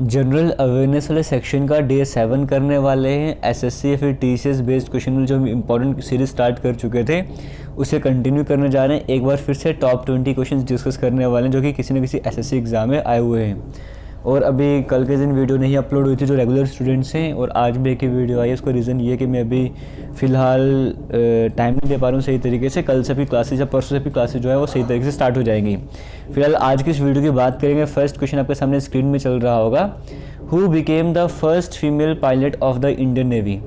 General awareness वाले section का day 7 करने वाले हैं। एसएससी या फिर टीसीएस बेस्ड क्वेश्चन जो हम इंपॉर्टेंट सीरीज स्टार्ट कर चुके थे उसे कंटिन्यू करने जा रहे हैं। एक बार फिर से टॉप 20 क्वेश्चन डिस्कस करने वाले हैं जो कि किसी न किसी एसएससी एग्जाम में आए हुए हैं। और अभी कल के दिन वीडियो नहीं अपलोड हुई थी जो रेगुलर स्टूडेंट्स हैं, और आज भी एक ही वीडियो आई है। उसका रीज़न ये है कि मैं अभी फ़िलहाल टाइम नहीं दे पा रहा हूँ सही तरीके से। कल से भी क्लासेस या परसों से भी क्लासेस जो है वो सही तरीके से स्टार्ट हो जाएंगी। फिलहाल आज की इस वीडियो की बात करेंगे। फर्स्ट क्वेश्चन आपके सामने स्क्रीन में चल रहा होगा, who became the first female pilot of the Indian navy.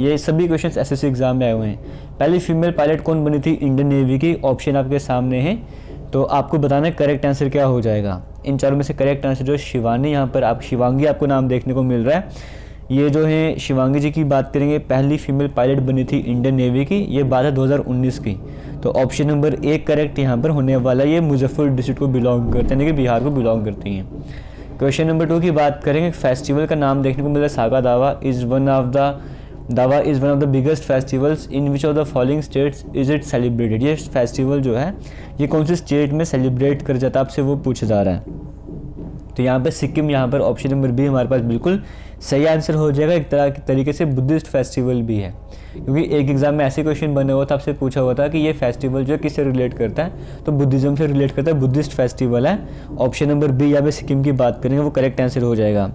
ये सभी क्वेश्चन एसएससी एग्जाम में आए हुए हैं। पहली फीमेल पायलट कौन बनी थी इंडियन नेवी की? ऑप्शन आपके सामने है, तो आपको बताना है करेक्ट आंसर क्या हो जाएगा। इन चारों में से करेक्ट आंसर जो शिवानी, यहाँ पर आप शिवांगी आपको नाम देखने को मिल रहा है। ये जो है शिवांगी जी की बात करेंगे, पहली फीमेल पायलट बनी थी इंडियन नेवी की। ये बात है 2019 की। तो ऑप्शन नंबर 1 करेक्ट यहाँ पर होने वाला। ये मुजफ्फर डिस्ट्रिक्ट को बिलोंग करते हैं, यानी कि बिहार को बिलोंग करती हैं। क्वेश्चन नंबर 2 की बात करेंगे, फेस्टिवल का नाम देखने को मिल रहा है सागा दावा is one of the biggest festivals in which of the following states is it celebrated. ये फेस्टिवल जो है ये कौन सी स्टेट में सेलिब्रेट कर जाता है, आपसे वो पूछा जा रहा है। तो यहाँ पे सिक्किम, यहाँ पर ऑप्शन नंबर बी हमारे पास बिल्कुल सही आंसर हो जाएगा। एक तरह के तरीके से बुद्धिस्ट फेस्टिवल भी है, क्योंकि एक एग्जाम में ऐसे क्वेश्चन बने हुआ था, आपसे पूछा हुआ था कि ये फेस्टिवल जो है किससे रिलेट करता है, तो बुद्धिज्म से रिलेट करता है, बुद्धिस्ट फेस्टिवल है। ऑप्शन नंबर बी यहाँ पे सिक्किम की बात करेंगे वो करेक्ट आंसर हो जाएगा।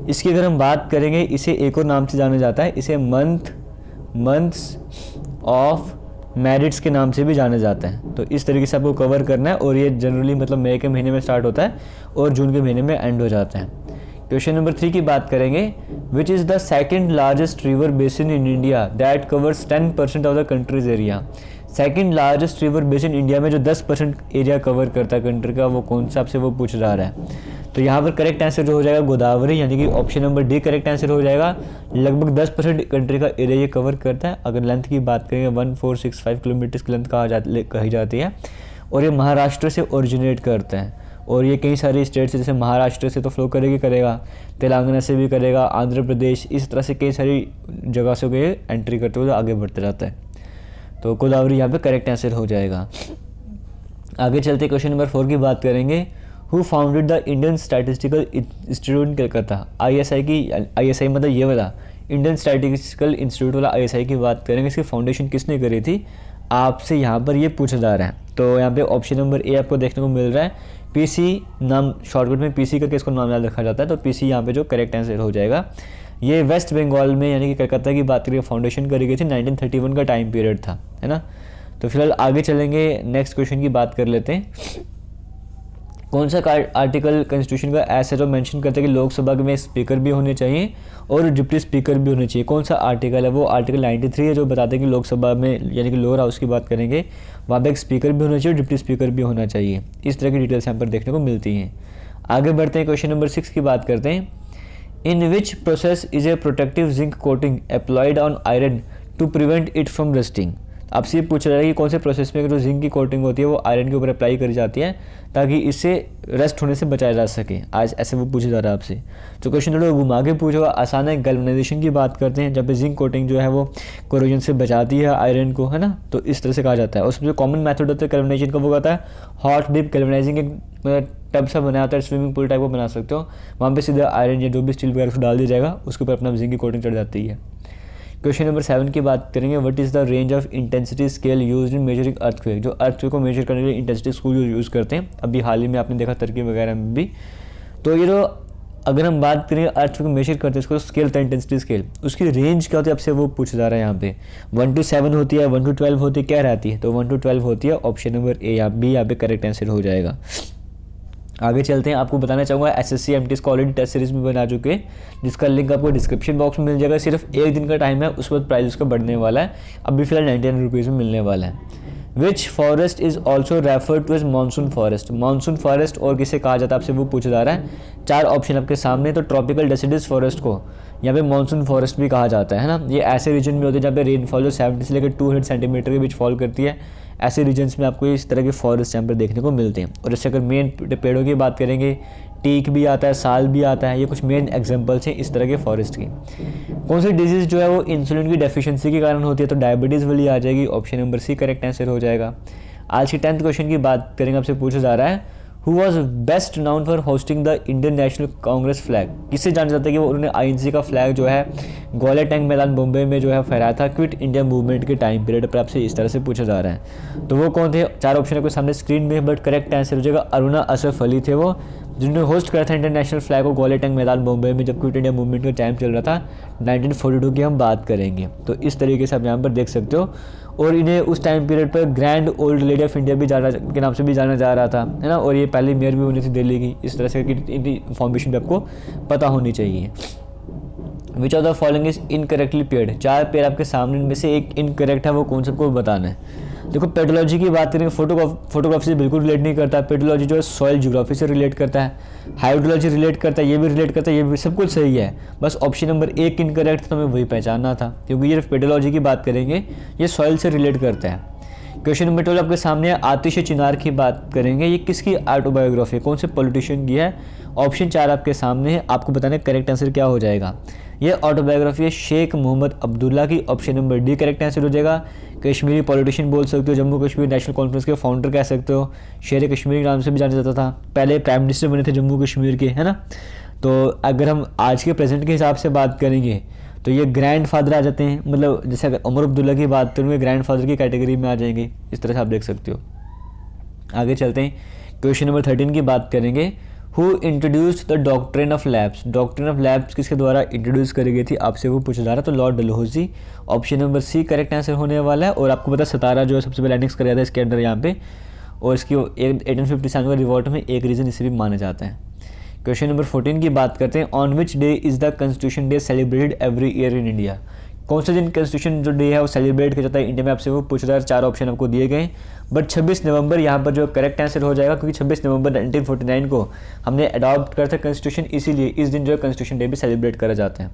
इसकी अगर हम बात करेंगे, इसे एक और नाम से जाना जाता है, इसे मंथ्स ऑफ मेरिट्स के नाम से भी जाना जाता है। तो इस तरीके से आपको कवर करना है, और ये जनरली मतलब मई के महीने में स्टार्ट होता है और जून के महीने में एंड हो जाता है। क्वेश्चन नंबर 3 की बात करेंगे, which is the second largest river basin in India that covers 10% of the countries area. Second largest river basin India में जो 10% एरिया कवर करता है कंट्री का, वो कौन सा आपसे वो पूछ जा रहा है। तो यहाँ पर करेक्ट आंसर जो हो जाएगा गोदावरी, यानी कि option number D correct answer हो जाएगा। लगभग 10% कंट्री का एरिया ये कवर करता है। अगर लेंथ की बात करेंगे 1465 किलोमीटर की लेंथ कही जाती है, और ये महाराष्ट्र से ओरिजिनेट करता है। और ये कई सारी स्टेट से, जैसे महाराष्ट्र से तो फ्लो करेगा, तेलंगाना से भी करेगा, आंध्र प्रदेश, इस तरह से कई सारी जगह से ये एंट्री करते हुए आगे बढ़ते रहता है। तो गोदावरी यहाँ पे करेक्ट आंसर हो जाएगा। आगे चलते क्वेश्चन नंबर 4 की बात करेंगे, who founded the Indian statistical institute in Calcutta. ISI मतलब ये वाला इंडियन स्टैटिस्टिकल इंस्टीट्यूट वाला ISI की बात करेंगे, इसकी फाउंडेशन किसने करी थी, आपसे यहाँ पर ये पूछा जा रहा है। तो यहाँ पे ऑप्शन नंबर ए आपको देखने को मिल रहा है, PC नाम शॉर्टकट में PC करके इसको नाम याद रखा जाता है। तो PC यहाँ पे जो करेक्ट आंसर हो जाएगा। ये वेस्ट बंगाल में यानी कि कलकत्ता की बात करें, फाउंडेशन करी गई थी, 1931 का टाइम पीरियड था, है ना। तो फिलहाल आगे चलेंगे, नेक्स्ट क्वेश्चन की बात कर लेते हैं। कौन सा आर्टिकल कॉन्स्टिट्यूशन का ऐसा जो मेंशन करता है कि लोकसभा में स्पीकर भी होने चाहिए और डिप्टी स्पीकर भी होने चाहिए? कौन सा आर्टिकल है? वो आर्टिकल 93 है, जो बताते हैं कि लोकसभा में यानी कि लोअर हाउस की बात करेंगे, वहाँ पे एक स्पीकर भी होना चाहिए और डिप्टी स्पीकर भी होना चाहिए। इस तरह की डिटेल्स यहाँ पर देखने को मिलती हैं। आगे बढ़ते हैं, क्वेश्चन नंबर 6 की बात करते हैं। In which process is a protective zinc coating applied on iron to prevent it from rusting. आपसे ये पूछ रहा है कि कौन से प्रोसेस में जो जिंक की कोटिंग होती है वो आयरन के ऊपर अप्लाई करी जाती है ताकि इससे रस्ट होने से बचाया जा सके। आज ऐसे वो पूछा जा रहा है आपसे। तो क्वेश्चन थोड़ा घुमा के पूछा हुआ, आसान है। गैल्वेनाइजेशन की बात करते हैं, जब पे जिंक कोटिंग जो है वो कोरोजन से बचाती है आयरन को, है ना। तो इस तरह से कहा जाता है। और सबसे कॉमन मेथड होता है गैल्वेनाइजेशन का, वो कहता है हॉट डिप गैल्वेनाइजिंग। एक टब सा बना होता है, स्विमिंग पूल टाइप को बना सकते हो, वहाँ पे सीधा आयरन या जो भी स्टील वगैरह डाल दिया जाएगा, उसके ऊपर अपना जिंक की कोटिंग चढ़ जाती है। क्वेश्चन नंबर 7 की बात करेंगे, what is the range of intensity scale used in measuring earthquake. जो अर्थक्वेक को मेजर करने के लिए इंटेंसिटी स्केल यूज़ करते हैं, अभी हाल ही में आपने देखा टर्की वगैरह में भी। तो ये जो अगर हम बात करें अर्थक्वेक को मेजर करते हैं, इसको स्केल था इंटेंसिटी स्केल, उसकी रेंज क्या होती है आपसे वो पूछा जा रहा है यहाँ पे। 1 to 7 होती है, 1 to 12 होती है, क्या रहती है? तो 1 to 12 होती है। ऑप्शन नंबर ए या बी यहाँ पे करेक्ट आंसर हो जाएगा। आगे चलते हैं, आपको बताना चाहूँगा SSC MT इसको ऑलरेडी टेस्ट सीरीज में बना चुके हैं, जिसका लिंक आपको डिस्क्रिप्शन बॉक्स में मिल जाएगा। सिर्फ एक दिन का टाइम है, उसके बाद प्राइस उसका बढ़ने वाला है। अभी फिलहाल 99 रुपीज़ में मिलने वाला है। Which forest is also referred to as monsoon forest. Monsoon forest और किसे कहा जाता है आपसे वो पूछा जा रहा है। 4 ऑप्शन आपके सामने। तो ट्रॉपिकल डेसिडस फॉरेस्ट को यहाँ पे मानसून फॉरेस्ट भी कहा जाता है ना। ये ऐसे रीजन में होते हैं जहाँ पे रेनफॉल जो 70 से लेकर 200 सेंटीमीटर के बीच फॉल करती है। ऐसे रीजन्स में आपको इस तरह के फॉरेस्ट यहाँ पर देखने को मिलते हैं। और इससे अगर मेन पेड़ों की बात करेंगे, टीक भी आता है, साल भी आता है। ये कुछ मेन एग्जांपल्स हैं इस तरह के फॉरेस्ट की। कौन सी डिजीज़ जो है वो इंसुलिन की डेफिशिएंसी के कारण होती है? तो डायबिटीज़ वाली आ जाएगी। Option number C correct answer हो जाएगा। आज की 10th क्वेश्चन की बात करेंगे, आपसे पूछा जा रहा है who was best noun for hosting the Indian national Congress flag, किससे जाना जाता है कि वो उन्होंने आईएनसी का फ्लैग जो है ग्वालियर टैंक मैदान मुंबई में जो है फहराया था क्विट इंडिया मूवमेंट के टाइम पीरियड पर, आपसे इस तरह से पूछा जा रहा है। तो वो कौन थे, 4 ऑप्शन आपके सामने स्क्रीन में, बट करेक्ट आंसर हो जाएगा अरुणा असफ अली थे वो, जिन्होंने होस्ट करा था इंडियन नेशनल फ्लैग को ग्वालियर टैंक मैदान मुंबई में जब क्विट इंडिया मूवमेंट का टाइम चल रहा था 1942 की हम बात करेंगे। तो इस तरीके से आप यहाँ पर देख सकते हो। और इन्हें उस टाइम पीरियड पर grand old lady of India भी जाना के नाम से भी जाना जा रहा था, है ना। और ये पहले मेयर भी बनी थी दिल्ली की। इस तरह से इनकी इन्फॉर्मेशन भी आपको पता होनी चाहिए। Which of the following is incorrectly paid, 4 पेड़ आपके सामने, इनमें से एक इनकरेक्ट है, वो कौन सबको बताना है। देखो पेडोलॉजी की बात करेंगे, फोटोग्राफी से बिल्कुल रिलेट नहीं करता। पेडोलॉजी जो है सॉइल ज्योग्राफी से रिलेट करता है, हाइड्रोलॉजी रिलेट करता है, ये भी रिलेट करता है, ये भी सब कुछ सही है। बस ऑप्शन नंबर 1 इनकरेक्ट, तो हमें वही पहचानना था, क्योंकि ये पेडोलॉजी की बात करेंगे ये सॉइल से रिलेट करता है। क्वेश्चन नंबर 12 आपके सामने आतिश चिनार की बात करेंगे, ये किसकी ऑटोबायोग्राफी है, कौन से पॉलिटिशियन की है। ऑप्शन 4 आपके सामने है, आपको बताना है करेक्ट आंसर क्या हो जाएगा। ये ऑटोबायोग्राफी है शेख मोहम्मद अब्दुल्ला की। Option number D correct answer हो जाएगा। कश्मीरी पॉलिटिशियन बोल सकते हो, जम्मू कश्मीर नेशनल कॉन्फ्रेंस के फाउंडर कह सकते हो, शेर कश्मीर नाम से भी जाना जाता था, पहले प्राइम मिनिस्टर बने थे जम्मू कश्मीर के, है ना। तो अगर हम आज के प्रेजेंट के हिसाब से बात करेंगे तो ये ग्रैंड फादर आ जाते हैं, मतलब जैसे अगर उमर अब्दुल्ला की बात करूँ, ग्रैंड फादर की कैटेगरी में आ जाएंगे। इस तरह से आप देख सकते हो। आगे चलते हैं, क्वेश्चन नंबर 13 की बात करेंगे। Who introduced the doctrine of labs, doctrine of labs किसके द्वारा इंट्रोड्यूस करी गई थी, आपसे वो पूछा जा रहा है। तो Lord Dalhousie. Option number C correct answer होने वाला है। और आपको पता सतारा जो है सबसे पहले एनेक्स कराया था इसके अंदर यहाँ पे, और इसकी 1857 का रिवॉल्ट में एक रीज़न इसे भी माना जाता है। क्वेश्चन नंबर 14 की बात करते हैं। On which day is the constitution day celebrated every year in India, कौन सा दिन कॉन्स्टिट्यूशन जो डे है वो सेलिब्रेट किया जाता है इंडिया में, आपसे वो पूछ रहा है। 4 ऑप्शन आपको दिए गए, बट 26 नवंबर यहाँ पर जो करेक्ट आंसर हो जाएगा, क्योंकि 26 नवंबर 1949 को हमने अडॉप्ट करा था कॉन्स्टिट्यूशन, इसीलिए इस दिन जो है कॉन्स्टिट्यूशन डे भी सेलिब्रेट करा जाता है।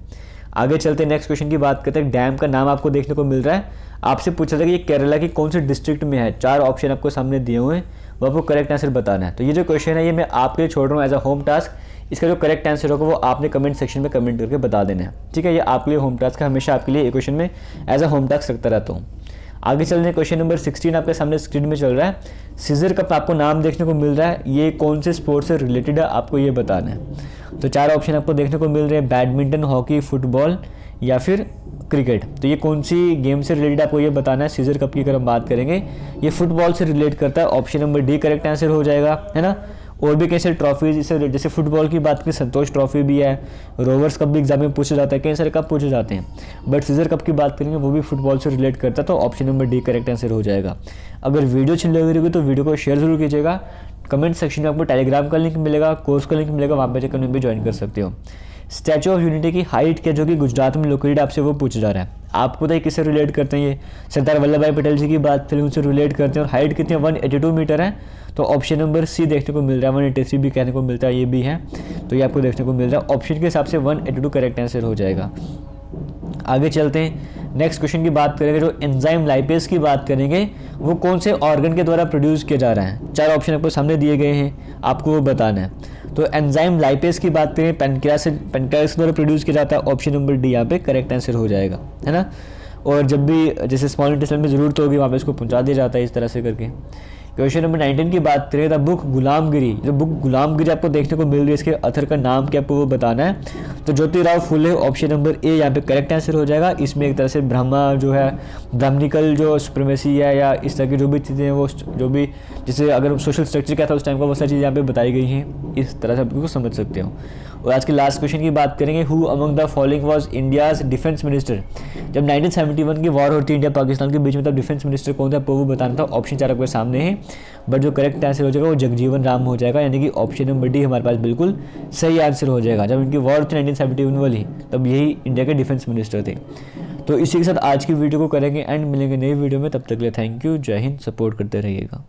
आगे चलते हैं, नेक्स्ट क्वेश्चन की बात करते हैं। डैम का नाम आपको देखने को मिल रहा है, आपसे पूछा था कि ये केरला की कौन से डिस्ट्रिक्ट में है। 4 ऑप्शन आपको सामने दिए हुए हैं, वो आपको करेक्ट आंसर बताना है। तो ये जो क्वेश्चन है ये मैं आपके लिए छोड़ रहा हूँ एज अ होम टास्क। इसका जो करेक्ट आंसर होगा वो आपने कमेंट सेक्शन में कमेंट करके बता देना है, ठीक है। ये आपके लिए होम टास्क है, हमेशा आपके लिए ये क्वेश्चन में एज अ होम टास्क रखता रहता हूँ। आगे चलते हैं, क्वेश्चन नंबर 16 आपके सामने स्क्रीन में चल रहा है। सीजर कप आपको नाम देखने को मिल रहा है, ये कौन से स्पोर्ट से रिलेटेड है, आपको ये बताना है। तो 4 ऑप्शन आपको देखने को मिल रहे हैं, बैडमिंटन, हॉकी, फुटबॉल या फिर क्रिकेट। तो ये कौन सी गेम से रिलेटेड आपको ये बताना है। सीजर कप की अगर हम बात करेंगे ये फुटबॉल से रिलेट करता है। Option number D correct answer हो जाएगा, है ना। और भी कैसे ट्रॉफीज इसे, जैसे फुटबॉल की बात करें संतोष ट्रॉफी भी है, रोवर्स कप भी एग्जाम में पूछे जाता है, कई सारे कप पूछे जाते हैं, बट सीजर कप की बात करेंगे वो भी फुटबॉल से रिलेट करता है। तो option number D correct answer हो जाएगा। अगर वीडियो अच्छी लग रही होगी तो वीडियो को शेयर जरूर कीजिएगा। कमेंट सेक्शन में आपको टेलीग्राम का लिंक मिलेगा, कोर्स का लिंक मिलेगा, वहाँ पर जाकर भी ज्वाइन कर सकते हो। स्टैचू ऑफ यूनिटी की हाइट क्या, जो कि गुजरात में लोकेटेड, आपसे वो पूछा जा रहा है। आपको पता है किससे रिलेट करते हैं, ये सरदार वल्लभ भाई पटेल जी की बात करें उनसे रिलेट करते हैं। और हाइट कितनी है, 182 मीटर है। तो ऑप्शन नंबर सी देखने को मिल रहा है, 183 भी कहने को मिलता है, ये भी है। तो ये आपको देखने को मिल रहा है, ऑप्शन के हिसाब से 182 करेक्ट आंसर हो जाएगा। आगे चलते हैं, नेक्स्ट क्वेश्चन की बात करेंगे। जो एंजाइम लाइपेज की बात करेंगे वो कौन से ऑर्गन के द्वारा प्रोड्यूस किया जा रहा है। 4 ऑप्शन आपको सामने दिए गए हैं, आपको वो बताना है। तो एंजाइम लाइपेज की बात करें पैनक्रियास द्वारा प्रोड्यूस किया जाता है। ऑप्शन नंबर डी यहाँ पे करेक्ट आंसर हो जाएगा, है ना। और जब भी जैसे स्मॉल इंटेस्टाइन में ज़रूरत होगी वहाँ पे इसको पहुँचा दिया जाता है इस तरह से करके। क्वेश्चन नंबर 19 की बात करें, द बुक गुलामगिरी, जो बुक गुलामगिरी आपको देखने को मिल रही है, इसके अथर का नाम क्या आपको वो बताना है। तो Jyotirao Phule, option number A यहाँ पे करेक्ट आंसर हो जाएगा। इसमें एक तरह से ब्रह्मा जो है, ब्राह्मणिकल जो सुप्रीमेसी है या इस तरह की जो भी चीज़ें हैं वो जो भी, जैसे अगर सोशल स्ट्रक्चर क्या था उस टाइम का, वो सारी चीज़ें यहाँ पे बताई गई हैं। इस तरह से आप समझ सकते हो। और आज के लास्ट क्वेश्चन की बात करेंगे, who among the following was India's defence minister. जब 1971 की वॉर होती है इंडिया पाकिस्तान के बीच में, तब डिफेंस मिनिस्टर कौन था आपको वो बताना था। ऑप्शन 4 आपके सामने है, बट जो करेक्ट आंसर हो जाएगा वो जगजीवन राम हो जाएगा, यानी कि ऑप्शन नंबर डी हमारे पास बिल्कुल सही आंसर हो जाएगा। जब इनकी वॉर थी 1971 वाली, तब यही इंडिया के डिफेंस मिनिस्टर थे। तो इसी के साथ आज की वीडियो को करेंगे एंड मिलेंगे नई वीडियो में। तब तक के लिए थैंक यू, जय हिंद, सपोर्ट करते रहिएगा।